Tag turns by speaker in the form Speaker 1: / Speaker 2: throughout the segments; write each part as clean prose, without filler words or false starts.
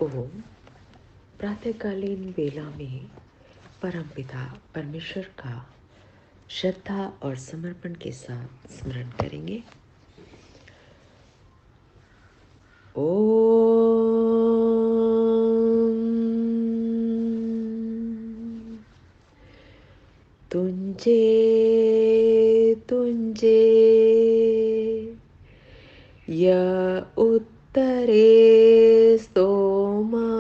Speaker 1: ओम। प्रातःकालीन वेला में परमपिता परमेश्वर का श्रद्धा और समर्पण के साथ स्मरण करेंगे। ओम। तुंजे तुंजे य उत्तरे स्तोमा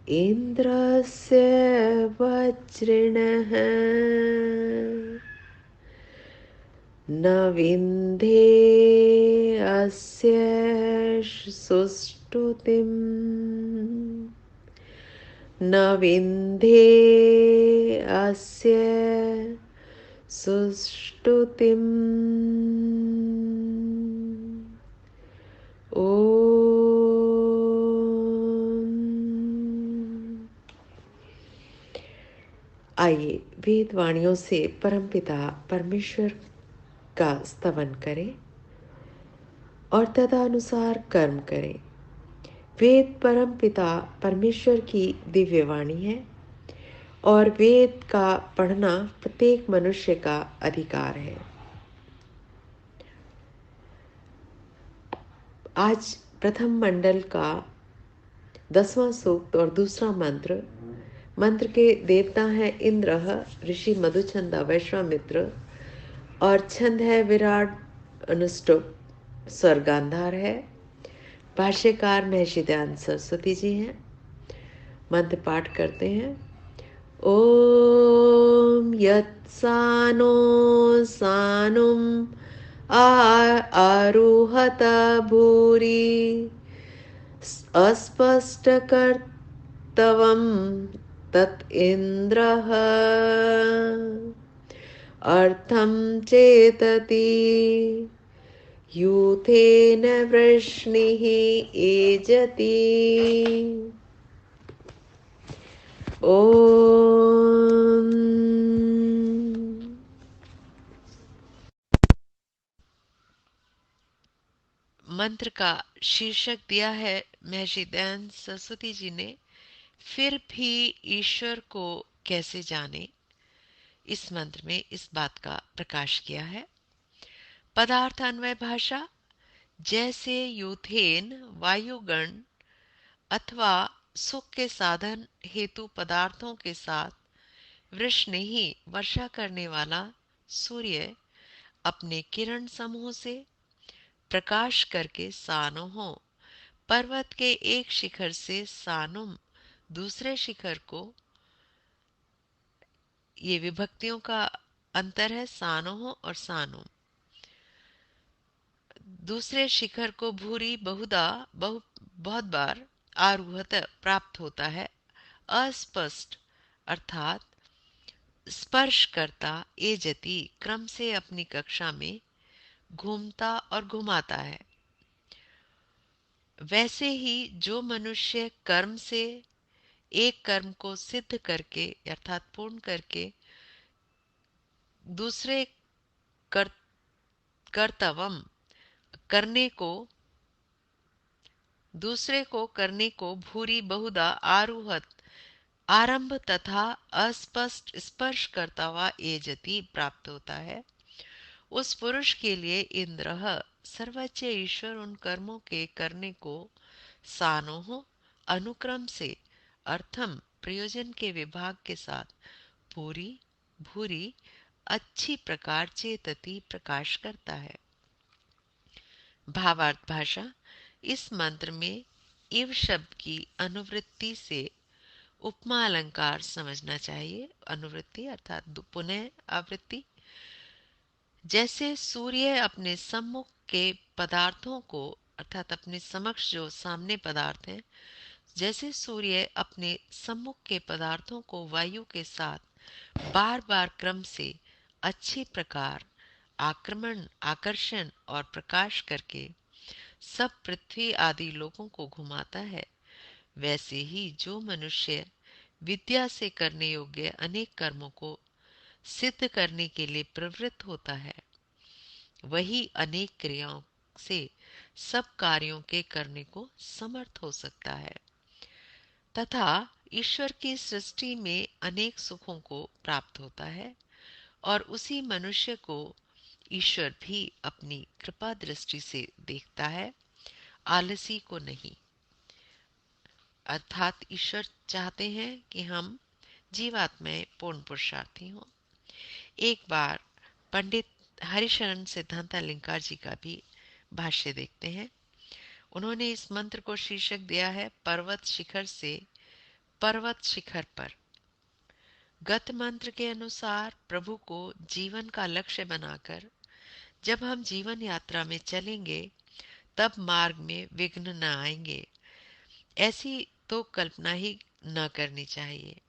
Speaker 1: इन्द्रस्य वज्रिणः न विन्धे अस्य सुष्टुतिम् न विन्धे अस्य सुष्टुतिम्। आइए वेद वाणियों से परमपिता परमेश्वर का स्तवन करें और तदनुसार कर्म करें। वेद परमपिता परमेश्वर की दिव्य वाणी है और वेद का पढ़ना प्रत्येक मनुष्य का अधिकार है। आज प्रथम मंडल का 10वां सूक्त और दूसरा मंत्र। मंत्र के देवता हैं इंद्र, ऋषि मधुचंदा वैश्वामित्र और छंद है विराट अनुष्टुप, स्वर गांधार है। भाष्यकार महर्षि दयानंद सरस्वती जी हैं। मंत्र पाठ करते हैं। ओम यत्सानो सानुम आरुहत भूरि अस्पष्टकर्तवं तत् इन्द्रः अर्थं चेतति यूथेन वृष्णिः एजति। ओम। मंत्र का शीर्षक दिया है महर्षि दयानंद सरस्वती जी ने, फिर भी ईश्वर को कैसे जाने। इस मंत्र में इस बात का प्रकाश किया है। पदार्थ अन्वय भाषा। जैसे यूथेन वायुगण अथवा सुख के साधन हेतु पदार्थों के साथ वृष्णि ही वर्षा करने वाला सूर्य अपने किरण समूह से प्रकाश करके सानोहों पर्वत के एक शिखर से सानुम दूसरे शिखर को, ये विभक्तियों का अंतर है, सानोह और सानुम, दूसरे शिखर को भूरी बहुत बार आरूहत प्राप्त होता है। अस्पष्ट अर्थात स्पर्श करता, एजति क्रम से अपनी कक्षा में घूमता और घुमाता है। वैसे ही जो मनुष्य कर्म से एक कर्म को सिद्ध करके अर्थात पूर्ण करके दूसरे कर, कर्तवम करने को दूसरे को करने को भूरी बहुधा आरूहत आरंभ तथा अस्पष्ट स्पर्श करता हुआ एजति प्राप्त होता है। उस पुरुष के लिए इंद्र सर्वोच्च ईश्वर उन कर्मों के करने को सानोह अनुक्रम से अर्थम प्रयोजन के विभाग के साथ पूरी भूरी अच्छी प्रकार चेतति प्रकाश करता है। भावार्थ भाषा। इस मंत्र में इव शब्द की अनुवृत्ति से उपमा अलंकार समझना चाहिए। अनुवृत्ति अर्थात पुनः आवृत्ति। जैसे सूर्य अपने सम्मुख के पदार्थों को अर्थात अपने समक्ष जो सामने पदार्थ हैं, जैसे सूर्य अपने सम्मुख के पदार्थों को वायु के साथ बार बार क्रम से अच्छी प्रकार आक्रमण आकर्षण और प्रकाश करके सब पृथ्वी आदि लोगों को घुमाता है, वैसे ही जो मनुष्य विद्या से करने योग्य अनेक कर्मों को सिद्ध करने के लिए प्रवृत्त होता है, वही अनेक क्रियाओं से सब कार्यों के करने को समर्थ हो सकता है तथा ईश्वर की सृष्टि में अनेक सुखों को प्राप्त होता है और उसी मनुष्य को ईश्वर भी अपनी कृपा दृष्टि से देखता है, आलसी को नहीं। अर्थात ईश्वर चाहते हैं कि हम जीवात्माएं पूर्ण पुरुषार्थी हों। एक बार पंडित हरिशरण सिद्धांतालंकार जी का भी भाष्य देखते हैं। उन्होंने इस मंत्र को शीर्षक दिया है पर्वत शिखर से पर्वत शिखर पर। गत मंत्र के अनुसार प्रभु को जीवन का लक्ष्य बनाकर जब हम जीवन यात्रा में चलेंगे तब मार्ग में विघ्न न आएंगे, ऐसी तो कल्पना ही न करनी चाहिए।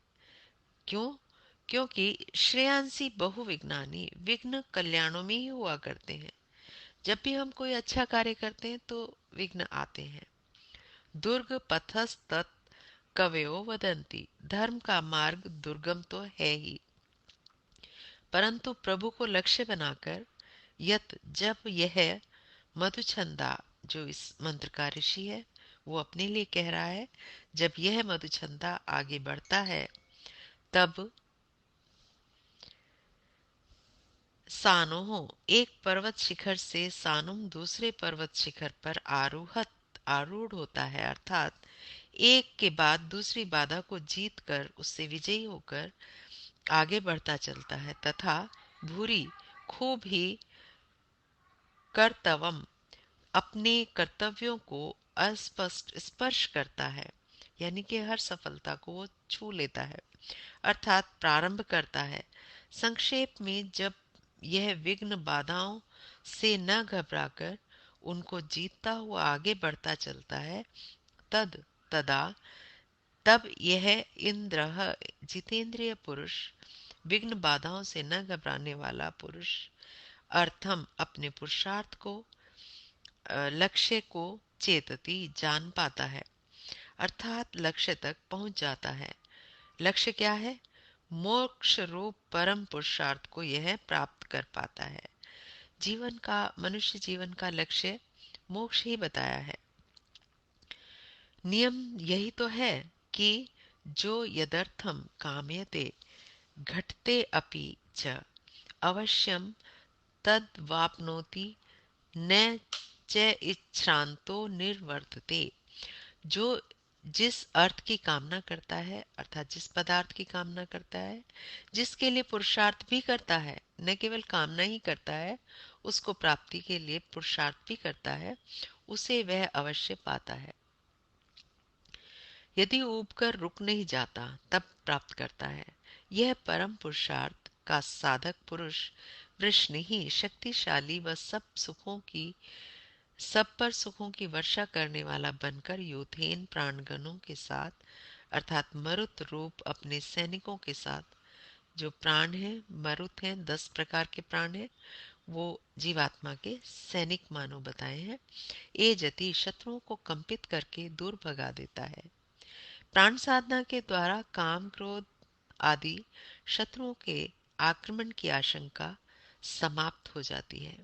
Speaker 1: क्यों? क्योंकि श्रेयांसी बहुविज्ञानी विघ्न कल्याणों में ही हुआ करते हैं। जब भी हम कोई अच्छा कार्य करते हैं तो विघ्न आते हैं। दुर्ग पथस्तत् कवयो वदंती, धर्म का मार्ग दुर्गम तो है ही, परंतु प्रभु को लक्ष्य बनाकर यत जब यह मधुचंदा, जो इस मंत्र का ऋषि है, वो अपने लिए कह रहा है, जब यह मधुचंदा आगे बढ़ता है तब सानोह, एक पर्वत शिखर से सानुम दूसरे पर्वत शिखर पर आरूढ़ होता है, अर्थात एक के बाद दूसरी बाधा को जीत कर उससे विजयी होकर आगे बढ़ता चलता है तथा भूरी खूब ही कर्तवम, अपने कर्तव्यों को अस्पष्ट स्पर्श करता है, यानी कि हर सफलता को वो छू लेता है, अर्थात प्रारंभ करता है। संक्षेप में, जब यह विघ्न बाधाओं से न घबराकर उनको जीतता हुआ आगे बढ़ता चलता है, तद तदा तब यह इंद्र जितेंद्रिय पुरुष, विघ्न बाधाओं से न घबराने वाला पुरुष, अर्थम अपने पुरुषार्थ को, लक्ष्य को चेतती, जान पाता है, अर्थात लक्ष्य तक पहुंच जाता है। लक्ष्य क्या है? मोक्ष रूप परम पुरुषार्थ को यह प्राप्त कर पाता है। जीवन का, मनुष्य जीवन का लक्ष्य मोक्ष ही बताया है। नियम यही तो है कि जो यदर्थम काम्यते घटते अपि च अवश्यम तद्वाप्नोति न च इच्छ्रांतो निर्वर्तते। जो जिस अर्थ की कामना करता है, अर्थात जिस पदार्थ की कामना करता है, जिसके लिए पुरुषार्थ भी करता है, न केवल कामना ही करता है, उसको प्राप्ति के लिए पुरुषार्थ भी करता है, उसे वह अवश्य पाता है। यदि ऊब कर रुक नहीं जाता तब प्राप्त करता है। यह परम पुरुषार्थ का साधक पुरुष वृष्णि ही शक्तिशाली व सब पर सुखों की वर्षा करने वाला बनकर यूथेन प्राणगणों के साथ, अर्थात मरुत रूप अपने सैनिकों के साथ, जो प्राण है मरुत हैं, 10 प्रकार के प्राण हैं, वो जीवात्मा के सैनिक मानो बताए हैं, ए जति शत्रुओं को कंपित करके दूर भगा देता है। प्राण साधना के द्वारा काम क्रोध आदि शत्रुओं के आक्रमण की आशंका समाप्त हो जाती है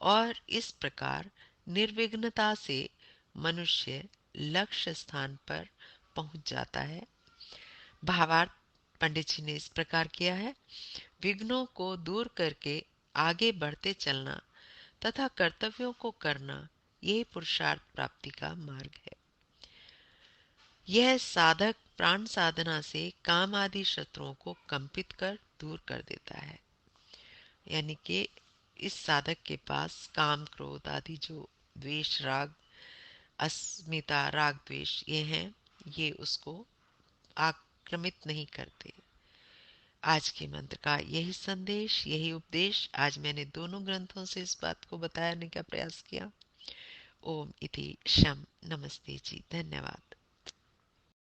Speaker 1: और इस प्रकार निर्विघ्नता से मनुष्य लक्ष्य स्थान पर पहुंच जाता है। भावार्थ पंडित जी ने इस प्रकार किया है। विघ्नों को दूर करके आगे बढ़ते चलना तथा कर्तव्यों को करना, यही पुरुषार्थ प्राप्ति का मार्ग है। यह साधक प्राण साधना से काम आदि शत्रुओं को कंपित कर दूर कर देता है, यानी कि इस साधक के पास काम क्रोध आदि जो द्वेष राग अस्मिता राग द्वेष ये हैं, ये उसको आक्रमित नहीं करते। आज के मंत्र का यही संदेश, यही उपदेश आज मैंने दोनों ग्रंथों से इस बात को बताने का प्रयास किया। ओम इति शम। नमस्ते जी, धन्यवाद।